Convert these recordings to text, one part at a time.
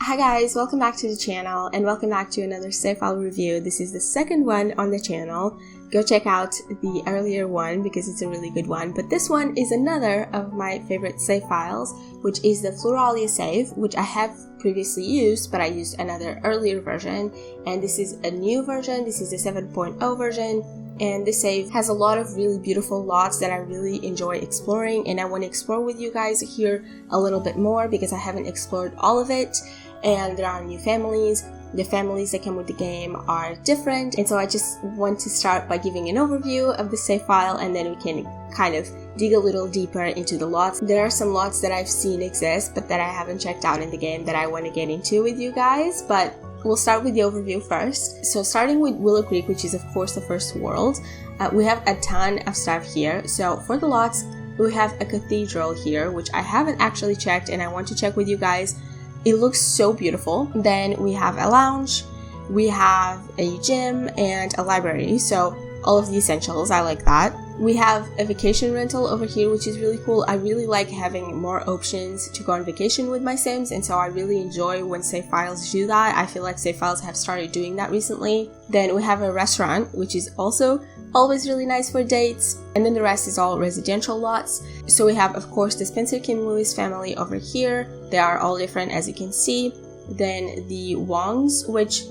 Hi guys, welcome back to the channel and welcome back to another save file review. This is the second one on the channel. Go check out the earlier one because it's a really good one. But this one is another of my favorite save files, which is the Fleuralia Save, which I have previously used, but I used another earlier version. And this is a new version. This is the 7.0 version. And this save has a lot of really beautiful lots that I really enjoy exploring, and I want to explore with you guys here a little bit more because I haven't explored all of it. And there are new families. The families that come with the game are different, and so I just want to start by giving an overview of the save file, and then we can kind of dig a little deeper into the lots. There are some lots that I've seen exist but that I haven't checked out in the game that I want to get into with you guys, but we'll start with the overview first. So starting with Willow Creek, which is of course the first world, we have a ton of stuff here. So for the lots, we have a cathedral here, which I haven't actually checked and I want to check with you guys. It looks so beautiful. Then we have a lounge, we have a gym, and a library. So all of the essentials, I like that. We have a vacation rental over here, which is really cool. I really like having more options to go on vacation with my Sims, and so I really enjoy when save files do that. I feel like save files have started doing that recently. Then we have a restaurant, which is also always really nice for dates, and then the rest is all residential lots. So we have, of course, the Spencer Kim Lewis family over here. They are all different, as you can see. Then the Wongs, which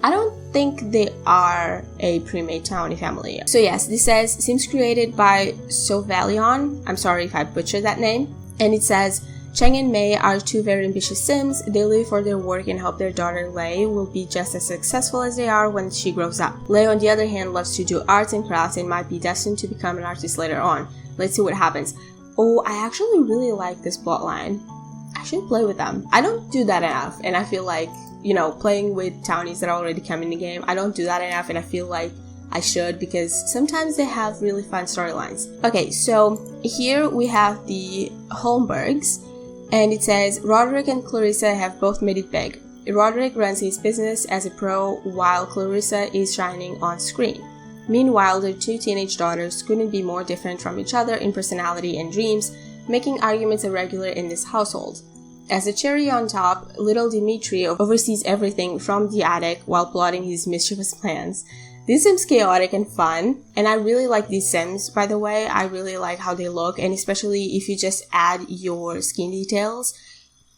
I don't think they are a pre-made townie family. So yes, this says Sims created by 𝐜𝐭𝐬𝐭. I'm sorry if I butchered that name. And it says Cheng and Mei are two very ambitious Sims. They live for their work and hope their daughter Lei will be just as successful as they are when she grows up. Lei, on the other hand, loves to do arts and crafts and might be destined to become an artist later on. Let's see what happens. Oh, I actually really like this plotline. I should play with them. I don't do that enough, and I feel like, you know, playing with townies that already come in the game, I don't do that enough, and I feel like I should because sometimes they have really fun storylines. Okay, so here we have the Holmbergs, and it says Roderick and Clarissa have both made it big. Roderick runs his business as a pro while Clarissa is shining on screen. Meanwhile, their two teenage daughters couldn't be more different from each other in personality and dreams, making arguments irregular in this household. As a cherry on top, little Dimitri oversees everything from the attic while plotting his mischievous plans. This seems chaotic and fun, and I really like these Sims, by the way. I really like how they look, and especially if you just add your skin details,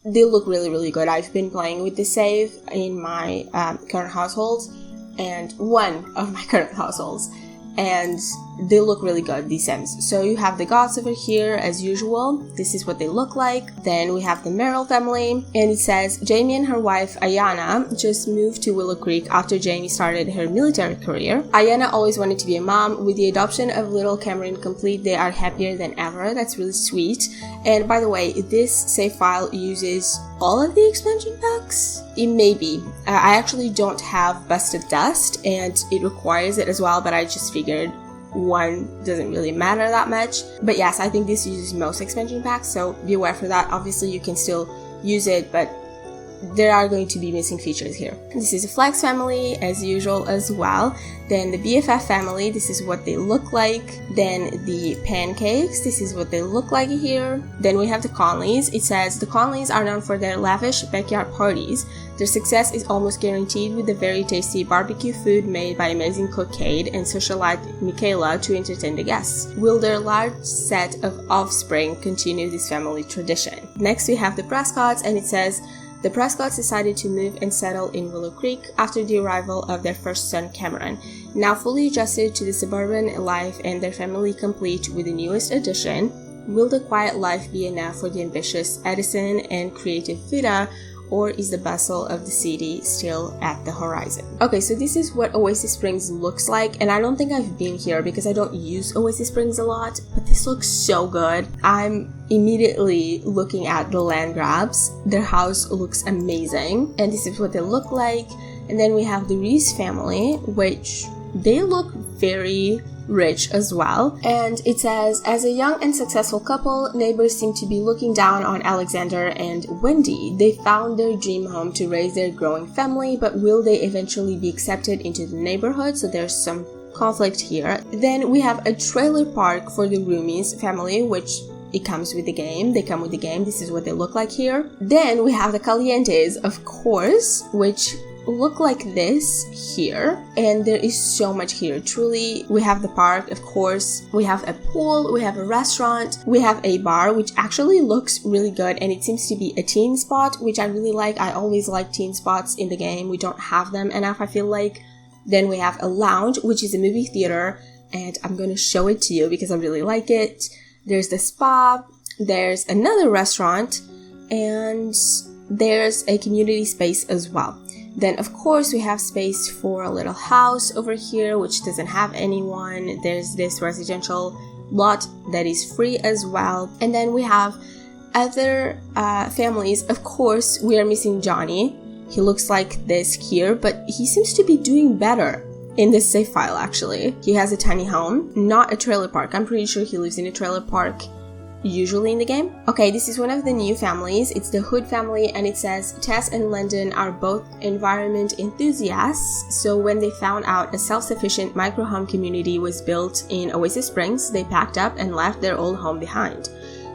they look really, really good. I've been playing with the save in my current household, and one of my current households, and they look really good, these Sims. So you have the gods over here as usual. This is what they look like. Then we have the Merrill family, and it says Jamie and her wife Ayana just moved to Willow Creek after Jamie started her military career. Ayana always wanted to be a mom. With the adoption of little Cameron complete, they are happier than ever. That's really sweet. And by the way, this save file uses all of the expansion packs? It may be. I actually don't have Busted Dust, and it requires it as well, but I just figured one doesn't really matter that much. But yes, I think this uses most expansion packs, so be aware for that. Obviously you can still use it, but there are going to be missing features here. This is a Flex family as usual as well. Then the BFF family, this is what they look like. Then the Pancakes, this is what they look like here. Then we have the Conleys. It says the Conleys are known for their lavish backyard parties. Their success is almost guaranteed with the very tasty barbecue food made by amazing cook 𝐜𝐭𝐦 and socialite Michaela to entertain the guests. Will their large set of offspring continue this family tradition? Next we have the Prescotts, and it says the Prescotts decided to move and settle in Willow Creek after the arrival of their first son Cameron. Now fully adjusted to the suburban life and their family complete with the newest addition, will the quiet life be enough for the ambitious Edison and creative Vida, or is the bustle of the city still at the horizon? Okay, so this is what Oasis Springs looks like, and I don't think I've been here because I don't use Oasis Springs a lot, but this looks so good. I'm immediately looking at the land grabs. Their house looks amazing, and this is what they look like. And then we have the Reese family, which they look very rich as well. And it says, as a young and successful couple, neighbors seem to be looking down on Alexander and Wendy. They found their dream home to raise their growing family, but will they eventually be accepted into the neighborhood? So there's some conflict here. Then we have a trailer park for the Roomies family, which it comes with the game. They come with the game. This is what they look like here. Then we have the calientes, of course, which look like this here, and there is so much here. Truly, we have the park, of course, we have a pool, we have a restaurant, we have a bar, which actually looks really good, and it seems to be a teen spot, which I really like. I always like teen spots in the game. We don't have them enough, I feel like. Then we have a lounge, which is a movie theater, and I'm going to show it to you because I really like it. There's the spa, there's another restaurant, and there's a community space as well. Then, of course, we have space for a little house over here, which doesn't have anyone. There's this residential lot that is free as well. And then we have other families. Of course, we are missing Johnny. He looks like this here, but he seems to be doing better in this save file, actually. He has a tiny home, not a trailer park. I'm pretty sure he lives in a trailer park usually in the game. Okay, this is one of the new families. It's the Hood family, and it says Tess and Lyndon are both environment enthusiasts, so when they found out a self-sufficient micro-home community was built in Oasis Springs, they packed up and left their old home behind.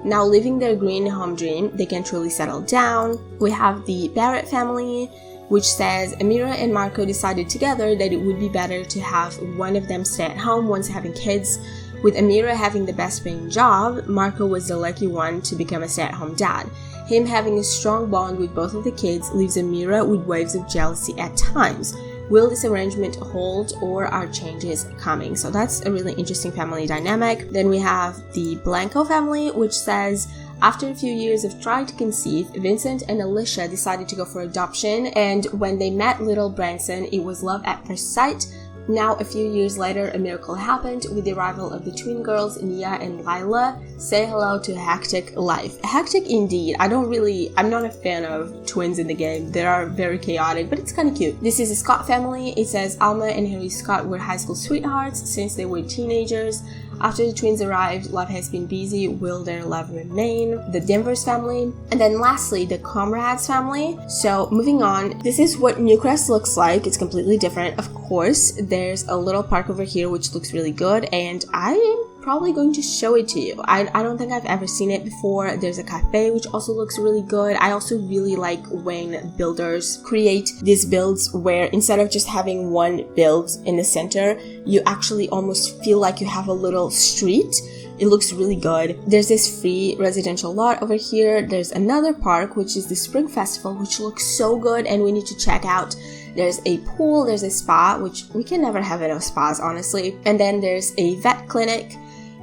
Now living their green home dream, they can truly settle down. We have the Barrett family, which says Amira and Marco decided together that it would be better to have one of them stay at home once having kids. With Amira having the best paying job, Marco was the lucky one to become a stay-at-home dad. Him having a strong bond with both of the kids leaves Amira with waves of jealousy at times. Will this arrangement hold, or are changes coming? So that's a really interesting family dynamic. Then we have the Blanco family, which says after a few years of trying to conceive, Vincent and Alicia decided to go for adoption, and when they met little Branson, it was love at first sight. Now, a few years later, a miracle happened with the arrival of the twin girls, Nia and Lila. Say hello to a hectic life. Hectic indeed. I'm not a fan of twins in the game. They are very chaotic, but it's kind of cute. This is a Scott family. It says Alma and Harry Scott were high school sweethearts since they were teenagers. After the twins arrived, love has been busy. Will their love remain? The Denvers family. And then lastly, the Comrades family. So moving on, this is what Newcrest looks like. It's completely different. Of course, there's a little park over here which looks really good, and I'm probably going to show it to you. I don't think I've ever seen it before. There's a cafe which also looks really good. I also really like when builders create these builds where instead of just having one build in the center, you actually almost feel like you have a little street. It looks really good. There's this free residential lot over here. There's another park, which is the Spring Festival, which looks so good and we need to check out. There's a pool, there's a spa, which we can never have enough spas, honestly. And then there's a vet clinic.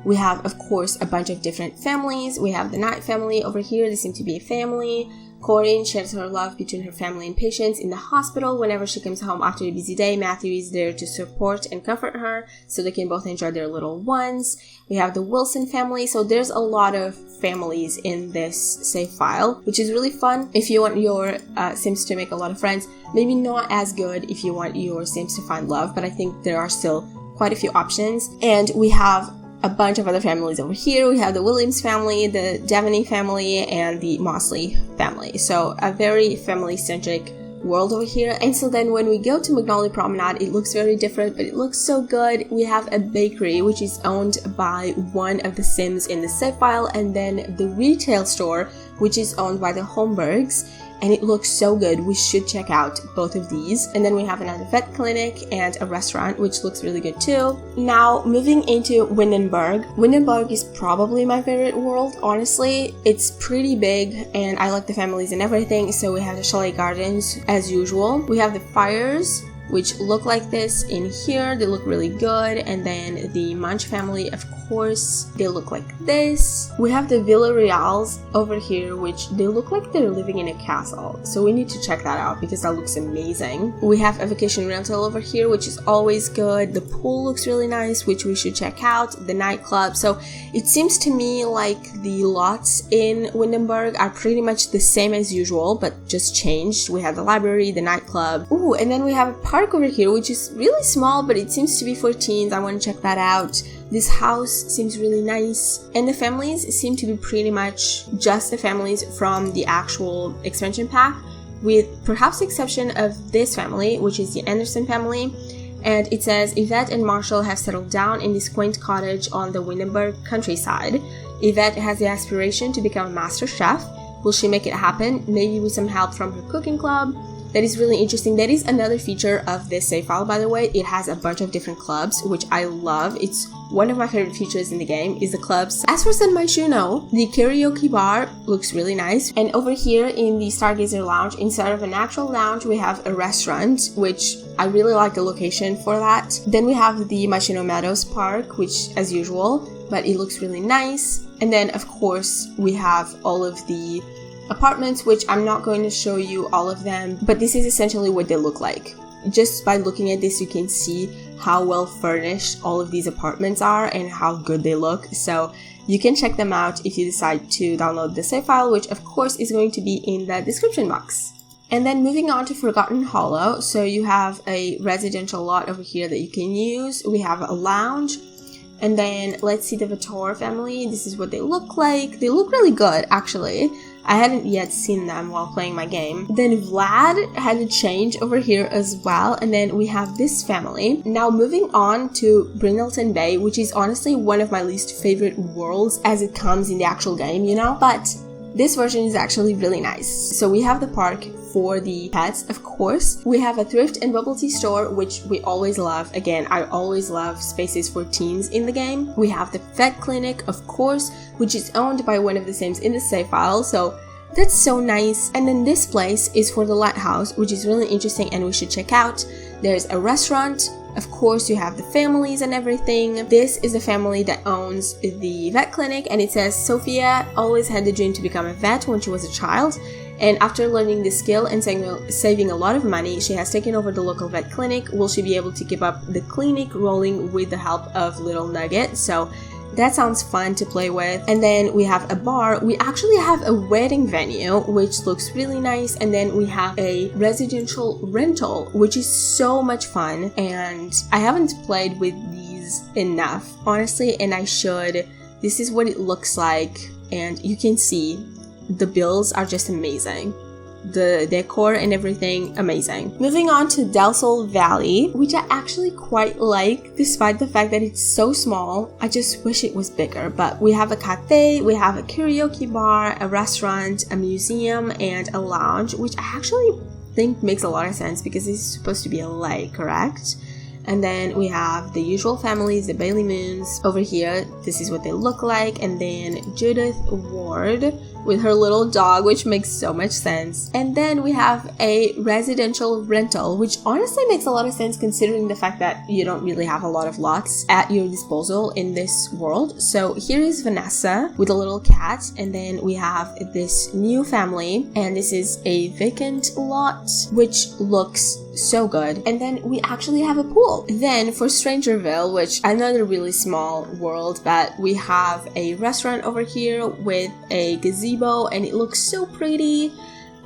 We have, of course, a bunch of different families. We have the Knight family over here. They seem to be a family. Corinne shares her love between her family and patients in the hospital. Whenever she comes home after a busy day, Matthew is there to support and comfort her so they can both enjoy their little ones. We have the Wilson family. So there's a lot of families in this save file, which is really fun if you want your Sims to make a lot of friends. Maybe not as good if you want your Sims to find love, but I think there are still quite a few options. And we have a bunch of other families over here. We have the Williams family, the Devaney family, and the Mosley family. So a very family-centric world over here. And so then when we go to Magnolia Promenade, it looks very different, but it looks so good. We have a bakery, which is owned by one of the Sims in the save file, and then the retail store, which is owned by the Holmbergs. And it looks so good. We should check out both of these. And then we have another vet clinic and a restaurant, which looks really good too. Now, moving into Windenburg. Windenburg is probably my favorite world, honestly. It's pretty big, and I like the families and everything. So we have the Chalet Gardens, as usual. We have the fires, which look like this in here. They look really good. And then the Munch family, of course, they look like this. We have the Villareals over here, which they look like they're living in a castle. So we need to check that out because that looks amazing. We have a vacation rental over here, which is always good. The pool looks really nice, which we should check out. The nightclub. So it seems to me like the lots in Windenburg are pretty much the same as usual, but just changed. We have the library, the nightclub. Ooh, and then we have a park over here, which is really small, but it seems to be for teens. I want to check that out. This house seems really nice, and the families seem to be pretty much just the families from the actual expansion pack, with perhaps the exception of this family, which is the Anderson family. And it says Yvette and Marshall have settled down in this quaint cottage on the Windenburg countryside. Yvette has the aspiration to become a master chef. Will she make it happen? Maybe with some help from her cooking club. That is really interesting. That is another feature of this save file, by the way. It has a bunch of different clubs, which I love. It's one of my favorite features in the game is the clubs. As for 𝐭𝐚𝐦𝐩𝐬, the karaoke bar looks really nice. And over here in the Stargazer Lounge, instead of an actual lounge, we have a restaurant, which I really like the location for that. Then we have the Machino Meadows Park, which as usual, but it looks really nice. And then of course we have all of the apartments, which I'm not going to show you all of them, but this is essentially what they look like. Just by looking at this, you can see how well furnished all of these apartments are and how good they look. So you can check them out if you decide to download the save file, which of course is going to be in the description box. And then moving on to Forgotten Hollow. So you have a residential lot over here that you can use. We have a lounge. And then let's see the Vitor family. This is what they look like. They look really good, actually. I hadn't yet seen them while playing my game. Then Vlad had a change over here as well. And then we have this family. Now moving on to Brindleton Bay, which is honestly one of my least favorite worlds as it comes in the actual game, you know? But this version is actually really nice. So we have the park for the pets, of course. We have a thrift and bubble tea store, which we always love. Again, I always love spaces for teens in the game. We have the vet clinic, of course, which is owned by one of the Sims in the save file. So that's so nice. And then this place is for the lighthouse, which is really interesting and we should check out. There's a restaurant. Of course, you have the families and everything. This is the family that owns the vet clinic, and it says Sophia always had the dream to become a vet when she was a child, and after learning the skill and saving a lot of money, she has taken over the local vet clinic. Will she be able to keep up the clinic rolling with the help of little Nugget? So that sounds fun to play with. And then we have a bar. We actually have a wedding venue, which looks really nice. And then we have a residential rental, which is so much fun. And I haven't played with these enough, honestly, and I should. This is what it looks like. And you can see the bills are just amazing. The decor and everything, amazing. Moving on to Del Sol Valley, which I actually quite like despite the fact that it's so small. I just wish it was bigger. But we have a cafe, we have a karaoke bar, a restaurant, a museum, and a lounge, which I actually think makes a lot of sense because this is supposed to be a lake, correct? And then we have the usual families, the Bailey Moons. Over here, this is what they look like. And then Judith Ward with her little dog, which makes so much sense. And then we have a residential rental, which honestly makes a lot of sense considering the fact that you don't really have a lot of lots at your disposal in this world. So here is Vanessa with a little cat. And then we have this new family. And this is a vacant lot, which looks so good. And then we actually have a pool. Then for Strangerville, which another really small world, but we have a restaurant over here with a gazebo and it looks so pretty.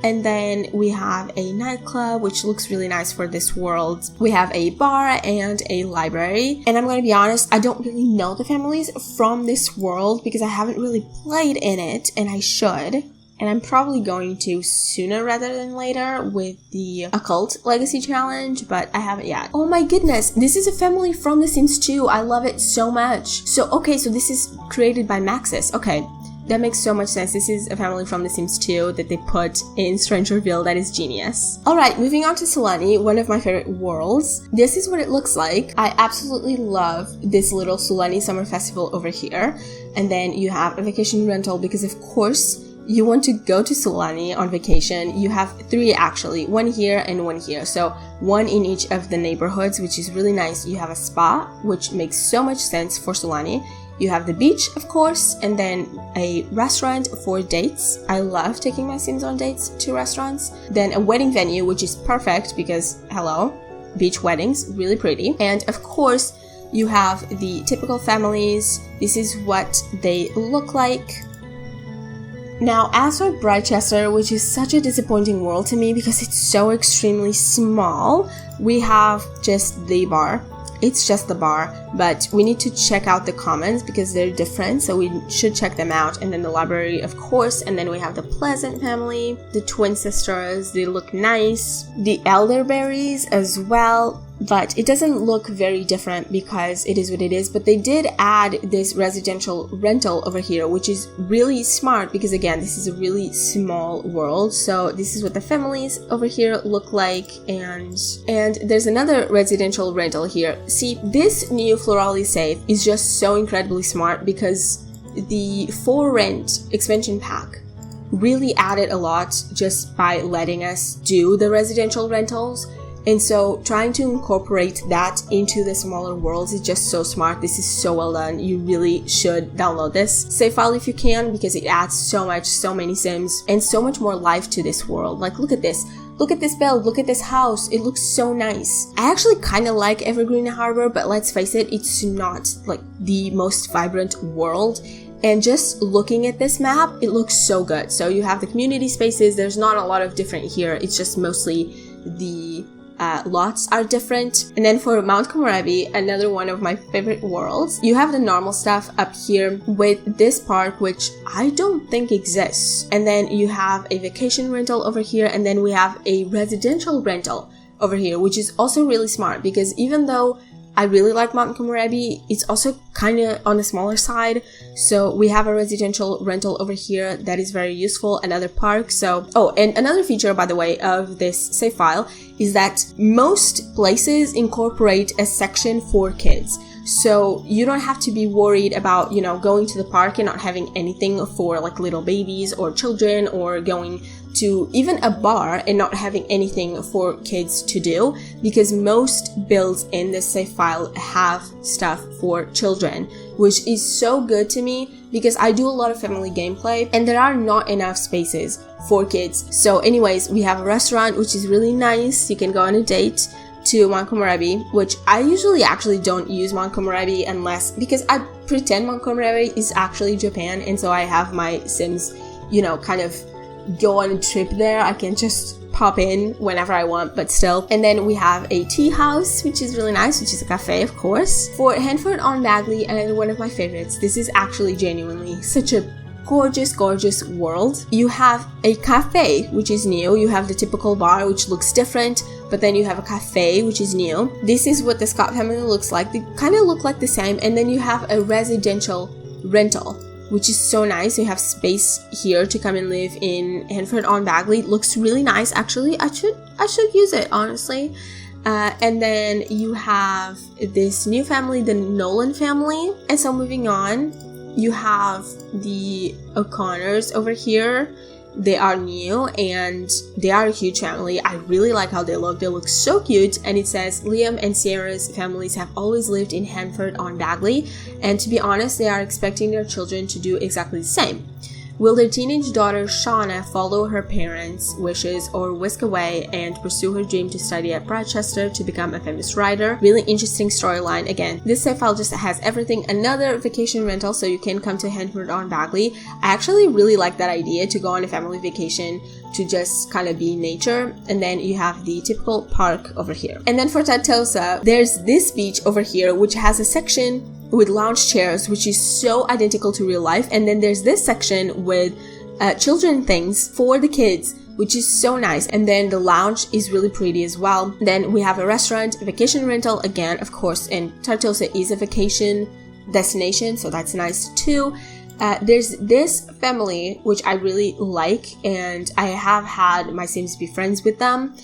And then we have a nightclub, which looks really nice for this world. We have a bar and a library. And I'm going to be honest, I don't really know the families from this world because I haven't really played in it, and I should. And I'm probably going to sooner rather than later with the Occult Legacy Challenge, but I haven't yet. Oh my goodness, this is a family from The Sims 2. I love it so much. So, okay, so this is created by Maxis. Okay, that makes so much sense. This is a family from The Sims 2 that they put in Strangerville. That is genius. Alright, moving on to Sulani, one of my favorite worlds. This is what it looks like. I absolutely love this little Sulani Summer Festival over here. And then you have a vacation rental because, of course, you want to go to Sulani on vacation. You have 3 actually, 1 here and 1 here. So 1 in each of the neighborhoods, which is really nice. You have a spa, which makes so much sense for Sulani. You have the beach, of course, and then a restaurant for dates. I love taking my Sims on dates to restaurants. Then a wedding venue, which is perfect because, hello, beach weddings, really pretty. And of course, you have the typical families. This is what they look like. Now, as for Brightchester, which is such a disappointing world to me because it's so extremely small, we have just the bar. It's just the bar, but we need to check out the comments because they're different, so we should check them out. And then the library, of course, and then we have the Pleasant family, the twin sisters, they look nice. The elderberries as well. but it doesn't look very different because it is what it is. But they did add this residential rental over here, which is really smart because again, this is a really small world. So this is what the families over here look like, and there's another residential rental here. See, this new Fleuralia Save is just so incredibly smart because the for rent expansion pack really added a lot just by letting us do the residential rentals. And so trying to incorporate that into the smaller worlds is just so smart. This is so well done. You really should download this save file if you can, because it adds so many sims and so much more life to this world. Like, look at this. Look at this build. Look at this house. It looks so nice. I actually kind of like Evergreen Harbor, but let's face it, it's not like the most vibrant world. And just looking at this map, it looks so good. So you have the community spaces. There's not a lot of different here. It's just mostly the lots are different. And then for Mount Komorebi, another one of my favorite worlds, you have the normal stuff up here with this park, which I don't think exists. And then you have a vacation rental over here, and then we have a residential rental over here, which is also really smart because even though I really like Mount Komorebi, it's also kind of on the smaller side. So we have a residential rental over here that is very useful, another park. So, oh, and another feature, by the way, of this save file is that most places incorporate a section for kids. So you don't have to be worried about, you know, going to the park and not having anything for like little babies or children, or going to even a bar and not having anything for kids to do, because most builds in this save file have stuff for children, which is so good to me because I do a lot of family gameplay and there are not enough spaces for kids. So anyways, we have a restaurant, which is really nice. You can go on a date to Mount Komorebi, which I usually actually don't use Mount Komorebi unless, because I pretend Mount Komorebi is actually Japan, and so I have my Sims, you know, kind of go on a trip there. I can just pop in whenever I want, but still. And then we have a tea house, which is really nice, which is a cafe, of course. For Henford-on-Bagley, and one of my favorites, this is actually genuinely such a gorgeous world. You have a cafe, which is new. You have the typical bar, which looks different, but then you have a cafe, which is new. This is what the Scott family looks like. They kind of look like the same. And then you have a residential rental, which is so nice. You have space here to come and live in Henford-on-Bagley. It looks really nice, actually. I should use it, honestly. And then you have this new family, the Nolan family. And so moving on, you have the O'Connors over here. They are new and they are a huge family. I really like how they look. They look so cute. And it says Liam and Sarah's families have always lived in Henford-on-Bagley, and to be honest, they are expecting their children to do exactly the same. Will their teenage daughter Shauna follow her parents' wishes or whisk away and pursue her dream to study at Rochester to become a famous writer? Really interesting storyline. Again, this save file just has everything. Another vacation rental, so you can come to Henford-on-Bagley. I actually really like that idea to go on a family vacation to just kind of be in nature. And then you have the typical park over here. And then for Tatosa, there's this beach over here, which has a section with lounge chairs, which is so identical to real life. And then there's this section with children things for the kids, which is so nice. And then the lounge is really pretty as well. Then we have a restaurant, a vacation rental, again, of course, and Tartosa is a vacation destination, so that's nice too. There's this family, which I really like, and I have had my Sims be friends with them.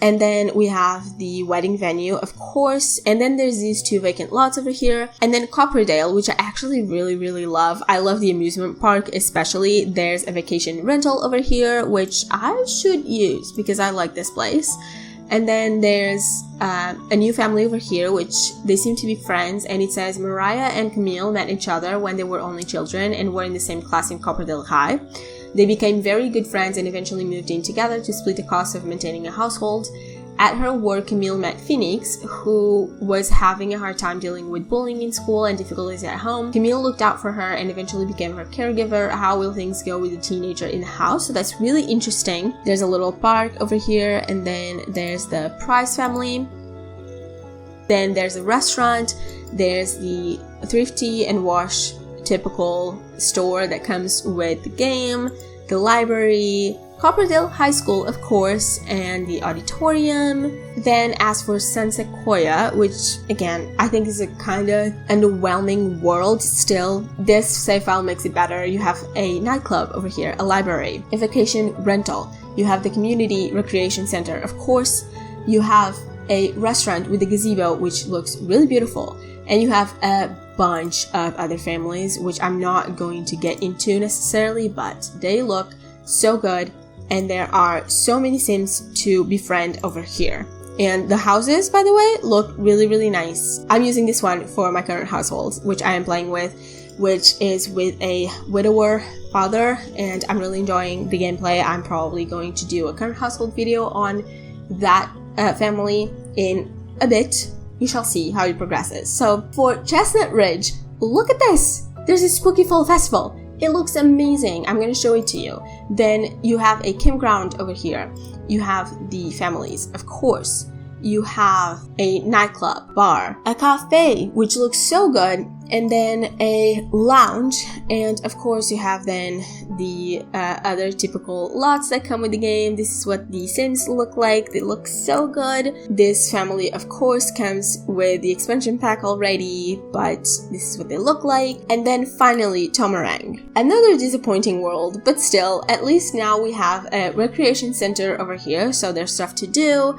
And then we have the wedding venue, of course. And then there's these two vacant lots over here. And then Copperdale, which I actually really love. I love the amusement park, especially. There's a vacation rental over here, which I should use because I like this place. And then there's a new family over here, which they seem to be friends. And it says Mariah and Camille met each other when they were only children and were in the same class in Copperdale High. They became very good friends and eventually moved in together to split the cost of maintaining a household. At her work, Camille met Phoenix, who was having a hard time dealing with bullying in school and difficulties at home. Camille looked out for her and eventually became her caregiver. How will things go with the teenager in the house? So that's really interesting. There's a little park over here, and then there's the Price family. Then there's a restaurant. There's the Thrifty and Wash typical store that comes with the game. the library, Copperdale High School, of course, and the auditorium. Then as for 𝐭𝐚𝐦𝐞𝐬𝐭, which again, I think is a kind of underwhelming world still, this save file makes it better. You have a nightclub over here, a library, a vacation rental. You have the community recreation center, of course. You have a restaurant with a gazebo, which looks really beautiful. And you have a bunch of other families, which I'm not going to get into necessarily, but they look so good. And there are so many Sims to befriend over here. And the houses, by the way, look really, really nice. I'm using this one for my current household, which I am playing with, which is with a widower father, and I'm really enjoying the gameplay. I'm probably going to do a current household video on that family in a bit. We shall see how it progresses. So for Chestnut Ridge, look at this! There's a spooky fall festival. It looks amazing. I'm going to show it to you. Then you have a campground over here. You have the families, of course. You have a nightclub, bar, a cafe, which looks so good, and then a lounge, and of course you have then the other typical lots that come with the game. This is what the Sims look like. They look so good. This family, of course, comes with the expansion pack already, but this is what they look like. And then finally, 𝐭𝐚𝐦𝐻𝐭. Another disappointing world, but still, at least now we have a recreation center over here, so there's stuff to do.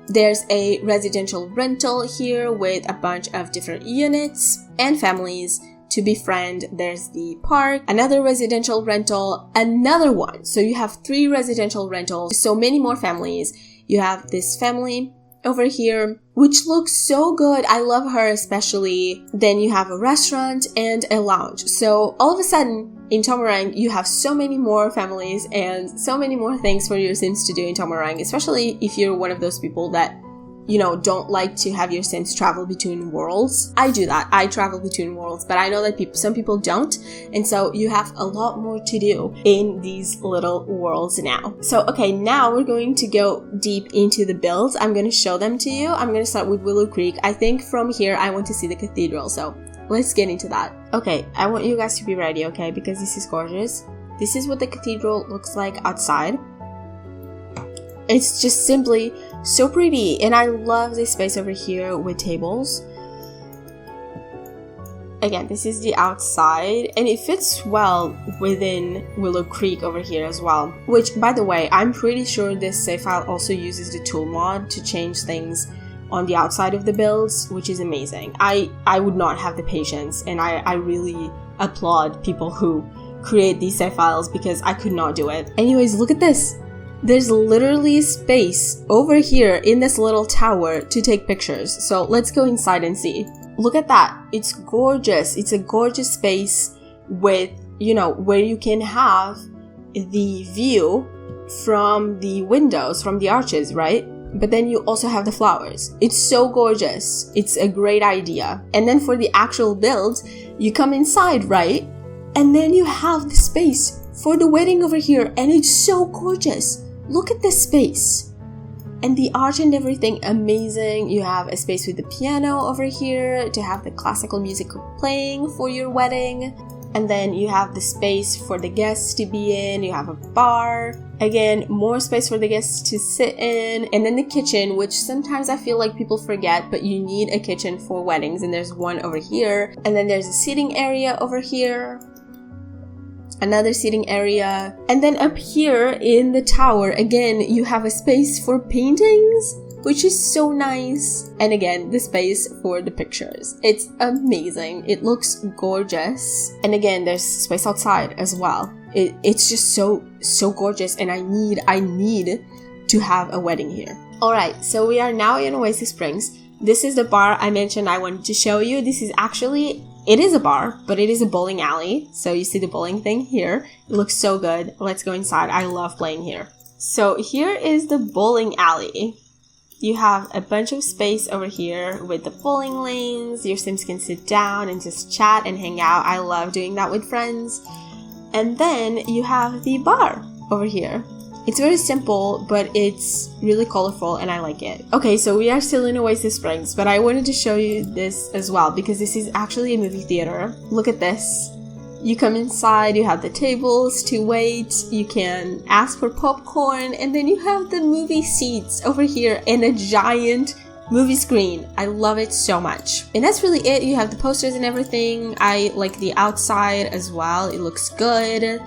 There's a residential rental here with a bunch of different units and families to befriend. There's the park, another residential rental, another one. So you have 3 residential rentals, so many more families. You have this family over here, which looks so good. I love her especially. Then you have a restaurant and a lounge. So all of a sudden, in 𝐭𝐚𝐦𝐻𝐭, you have so many more families and so many more things for your Sims to do in 𝐭𝐚𝐻𝐭, especially if you're one of those people that, you know, don't like to have your Sims travel between worlds. I do that. I travel between worlds, but I know that some people don't, and so you have a lot more to do in these little worlds now. So, okay, now we're going to go deep into the builds. I'm going to show them to you. I'm going to start with Willow Creek. I think from here I want to see the cathedral, so let's get into that. Okay, I want you guys to be ready, okay, because this is gorgeous. This is what the cathedral looks like outside. It's just simply so pretty, and I love this space over here with tables. Again, this is the outside, and it fits well within Willow Creek over here as well. Which, by the way, I'm pretty sure this save file also uses the tool mod to change things on the outside of the builds, which is amazing. I would not have the patience, and I really applaud people who create these save files because I could not do it. Anyways, look at this. There's literally space over here in this little tower to take pictures. So let's go inside and see. Look at that. It's gorgeous. It's a gorgeous space with, you know, where you can have the view from the windows, from the arches, right? But then you also have the flowers. It's so gorgeous. It's a great idea. And then for the actual build, you come inside, right? And then you have the space for the wedding over here, and it's so gorgeous. Look at this space. And the art and everything, amazing. You have a space with the piano over here to have the classical music playing for your wedding. And then you have the space for the guests to be in. You have a bar. Again, more space for the guests to sit in. And then the kitchen, which sometimes I feel like people forget, but you need a kitchen for weddings. And there's one over here. And then there's a seating area over here. Another seating area. And then up here in the tower, again, you have a space for paintings, which is so nice. And again, the space for the pictures. It's amazing. It looks gorgeous. And again, there's space outside as well. It's just so gorgeous, and I need to have a wedding here. Alright, so we are now in Oasis Springs. This is the bar I mentioned I wanted to show you. This is actually, it is a bar, but it is a bowling alley. So you see the bowling thing here. It looks so good. Let's go inside. I love playing here. So here is the bowling alley. You have a bunch of space over here with the bowling lanes. Your Sims can sit down and just chat and hang out. I love doing that with friends. And then you have the bar over here. It's very simple, but it's really colorful and I like it. Okay, so we are still in Oasis Springs, but I wanted to show you this as well because this is actually a movie theater. Look at this. You come inside, you have the tables to wait, you can ask for popcorn, and then you have the movie seats over here and a giant movie screen. I love it so much. And that's really it. You have the posters and everything. I like the outside as well. It looks good.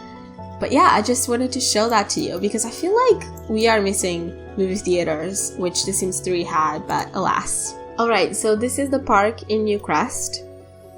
But yeah, I just wanted to show that to you because I feel like we are missing movie theaters, which The Sims 3 had, but alas. Alright, so this is the park in Newcrest.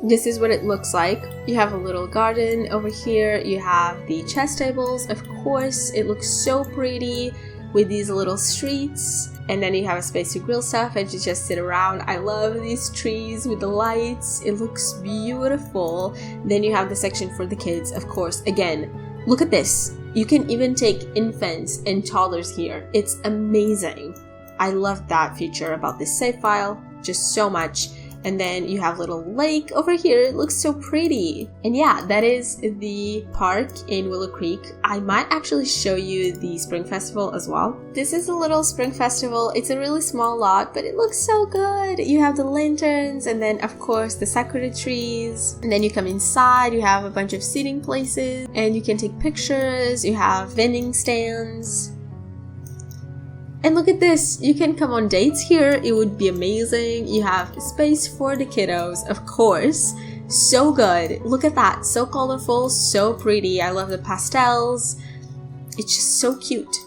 This is what it looks like. You have a little garden over here. You have the chess tables, of course. It looks so pretty with these little streets. And then you have a space to grill stuff and to just sit around. I love these trees with the lights. It looks beautiful. Then you have the section for the kids, of course. Again, look at this. You can even take infants and toddlers here. It's amazing. I love that feature about this save file just so much. And then you have a little lake over here. It looks so pretty. And yeah, that is the park in Willow Creek. I might actually show you the Spring Festival as well. This is a little Spring Festival. It's a really small lot, but it looks so good. You have the lanterns and then of course the sakura trees. And then you come inside, you have a bunch of seating places and you can take pictures. You have vending stands. And look at this, you can come on dates here, it would be amazing. You have space for the kiddos, of course. So good, look at that, so colorful, so pretty. I love the pastels. It's just so cute,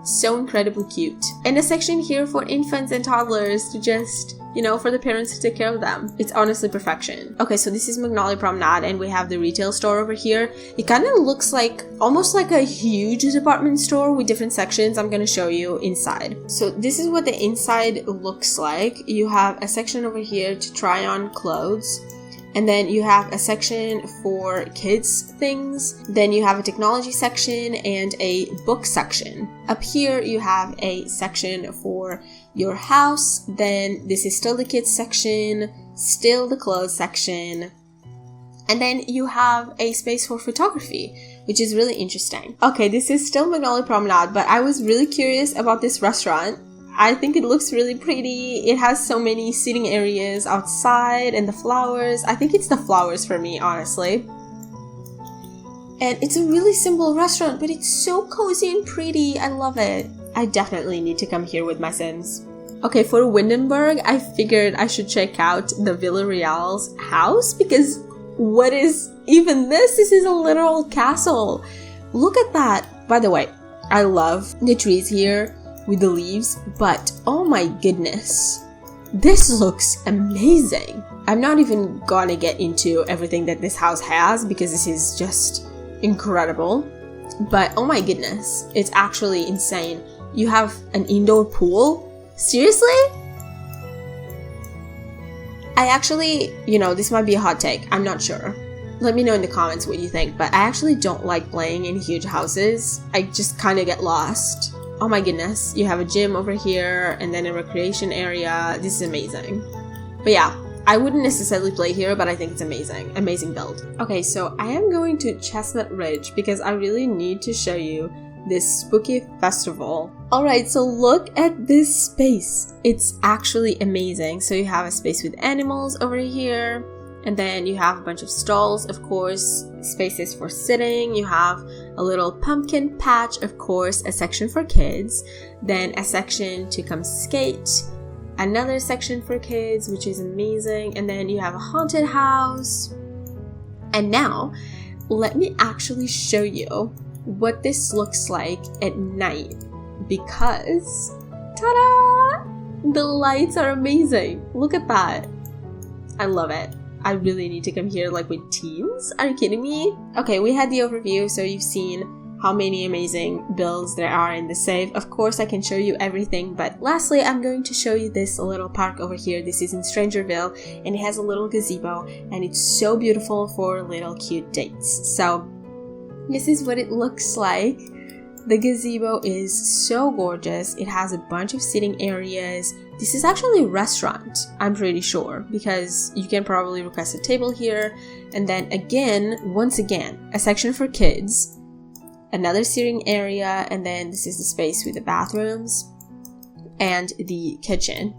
so incredibly cute. And a section here for infants and toddlers to just, you know, for the parents to take care of them. It's honestly perfection. Okay, so this is Magnolia Promenade and we have the retail store over here. It kind of looks like, almost like a huge department store with different sections. I'm gonna show you inside. So this is what the inside looks like. You have a section over here to try on clothes. And then you have a section for kids things. Then you have a technology section and a book section. Up here you have a section for your house. Then this is still the kids section, still the clothes section. And then you have a space for photography, which is really interesting. Okay, this is still Magnolia Promenade, but I was really curious about this restaurant. I think it looks really pretty. It has so many seating areas outside and the flowers. I think it's the flowers for me, honestly. And it's a really simple restaurant, but it's so cozy and pretty. I love it. I definitely need to come here with my Sims. Okay, for Windenburg, I figured I should check out the Villareal's house because what is even this? This is a literal castle. Look at that. By the way, I love the trees here with the leaves, but oh my goodness, this looks amazing. I'm not even gonna get into everything that this house has because this is just incredible, but oh my goodness, it's actually insane. You have an indoor pool? Seriously? I actually, you know, this might be a hot take, I'm not sure. Let me know in the comments what you think, but I actually don't like playing in huge houses. I just kind of get lost. Oh my goodness, you have a gym over here and then a recreation area. This is amazing. But yeah, I wouldn't necessarily play here, but I think it's amazing. Amazing build. Okay, so I am going to Chestnut Ridge because I really need to show you this spooky festival. Alright, so look at this space. It's actually amazing. So you have a space with animals over here. And then you have a bunch of stalls, of course, spaces for sitting. You have a little pumpkin patch, of course, a section for kids, then a section to come skate, another section for kids, which is amazing, and then you have a haunted house. And now, let me actually show you what this looks like at night because, ta-da! The lights are amazing. Look at that. I love it. I really need to come here like with teens. Are you kidding me? Okay, we had the overview, so you've seen how many amazing builds there are in the save. Of course, I can show you everything, but lastly, I'm going to show you this little park over here. This is in Strangerville, and it has a little gazebo, and it's so beautiful for little cute dates. So, this is what it looks like. The gazebo is so gorgeous. It has a bunch of sitting areas. This is actually a restaurant, I'm pretty sure, because you can probably request a table here. And then again, once again, a section for kids, another seating area, and then this is the space with the bathrooms and the kitchen.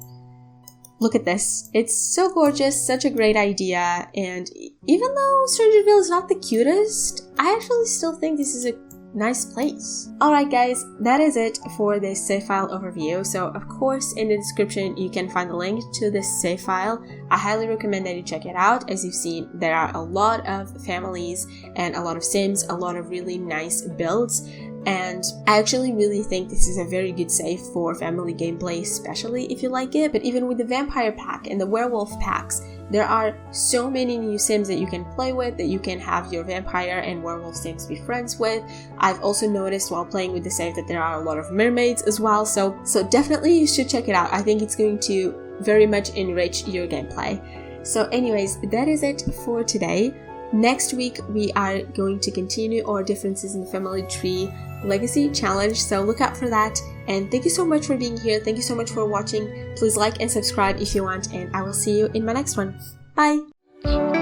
look at this. It's so gorgeous, such a great idea, and even though Strangerville is not the cutest, I actually still think this is a nice place. Alright guys, that is it for this save file overview. So of course in the description you can find the link to this save file. I highly recommend that you check it out. As you've seen, there are a lot of families and a lot of sims, a lot of really nice builds, and I actually really think this is a very good save for family gameplay, especially if you like it. But even with the vampire pack and the werewolf packs, there are so many new sims that you can play with, that you can have your vampire and werewolf sims be friends with. I've also noticed while playing with the save that there are a lot of mermaids as well, so definitely you should check it out. I think it's going to very much enrich your gameplay. So anyways, that is it for today. Next week we are going to continue our Differences in the Family Tree Legacy Challenge, so look out for that. And thank you so much for being here. Thank you so much for watching. Please like and subscribe if you want, and I will see you in my next one. Bye!